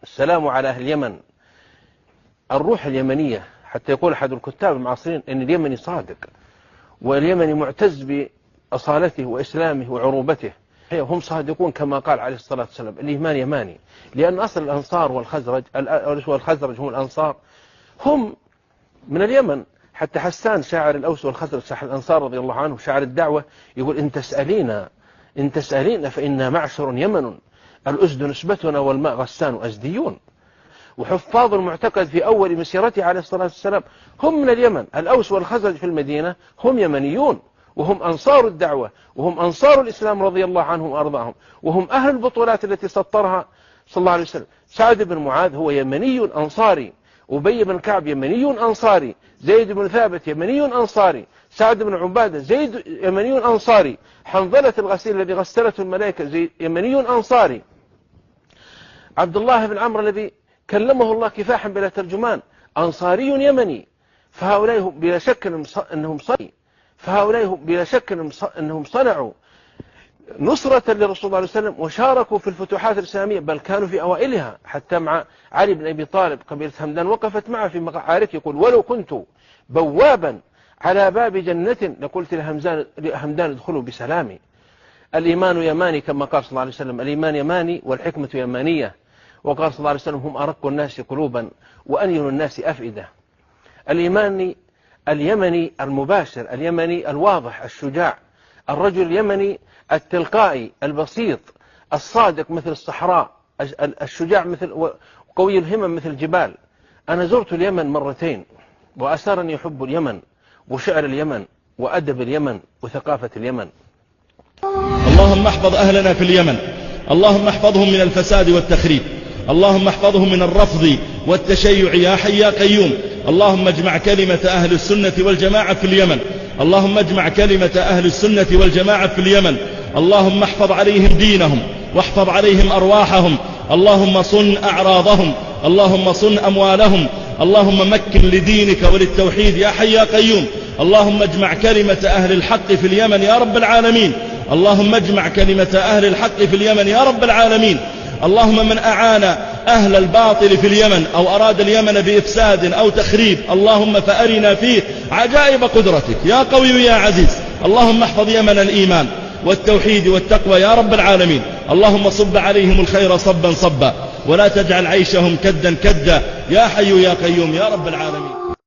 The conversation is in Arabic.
السلام على أهل اليمن. الروح اليمنية، حتى يقول أحد الكتاب المعاصرين أن اليمني صادق، واليمني معتز بأصالته وإسلامه وعروبته. هم صادقون كما قال عليه الصلاة والسلام: الإيمان يماني. لأن أصل الأنصار والخزرج هم الأنصار، هم من اليمن. حتى حسان شاعر الأوس والخزرج شاعر الأنصار رضي الله عنه شاعر الدعوة يقول: إن تسألين فإنا معشر يمن، الأسد نسبتنا والماء غسان أزديون. وحفاظ المعتقد في أول مسيرته عليه الصلاة والسلام هم من اليمن. الأوس والخزرج في المدينة هم يمنيون، وهم أنصار الدعوة، وهم أنصار الإسلام رضي الله عنهم وأرضاهم، وهم أهل البطولات التي سطرها صلى الله عليه وسلم. سعد بن معاذ هو يمني أنصاري، أبي بن كعب يمني أنصاري، زيد بن ثابت يمني أنصاري، سعد بن عبادة زيد يمني أنصاري، حنظلة الغسيل الذي غسلته الملائكة يمني أنصاري، عبد الله بن عمرو الذي كلمه الله كفاحا بلا ترجمان أنصاري يمني. فهؤلاء بلا شك أنهم صنعوا نصرة لرسول الله صلى الله عليه وسلم، وشاركوا في الفتوحات الإسلامية، بل كانوا في أوائلها. حتى مع علي بن أبي طالب قبيلة همدان وقفت معه في معارك، يقول: ولو كنت بوابا على باب جنة لقلت لهمدان ادخلوا بسلامي. الإيمان يماني كما قال صلى الله عليه وسلم: الإيمان يماني والحكمة يمانية. وقال صلى الله عليه وسلم: هم أرق الناس قلوبا وأنين الناس أفئدة. الإيمان اليمني المباشر، اليمني الواضح الشجاع، الرجل اليمني التلقائي البسيط الصادق مثل الصحراء، الشجاع مثل قوي الهمم مثل الجبال. أنا زرت اليمن مرتين، وأسرني حب اليمن وشعر اليمن وأدب اليمن وثقافة اليمن. اللهم احفظ أهلنا في اليمن، اللهم احفظهم من الفساد والتخريب، اللهم احفظهم من الرفض والتشيع يا حي يا قيوم. اللهم اجمع كلمة أهل السنة والجماعة في اليمن، اللهم اجمع كلمة أهل السنة والجماعة في اليمن. اللهم احفظ عليهم دينهم واحفظ عليهم أرواحهم، اللهم صن أعراضهم، اللهم صن أموالهم، اللهم مكن لدينك وللتوحيد يا حي يا قيوم. اللهم اجمع كلمة أهل الحق في اليمن يا رب العالمين، اللهم اجمع كلمة أهل الحق في اليمن يا رب العالمين. اللهم من أعان أهل الباطل في اليمن أو أراد اليمن بإفساد أو تخريب، اللهم فأرنا فيه عجائب قدرتك يا قوي يا عزيز. اللهم احفظ يمن الإيمان والتوحيد والتقوى يا رب العالمين. اللهم صب عليهم الخير صبا صبا، ولا تجعل عيشهم كدا كدا يا حي يا قيوم يا رب العالمين.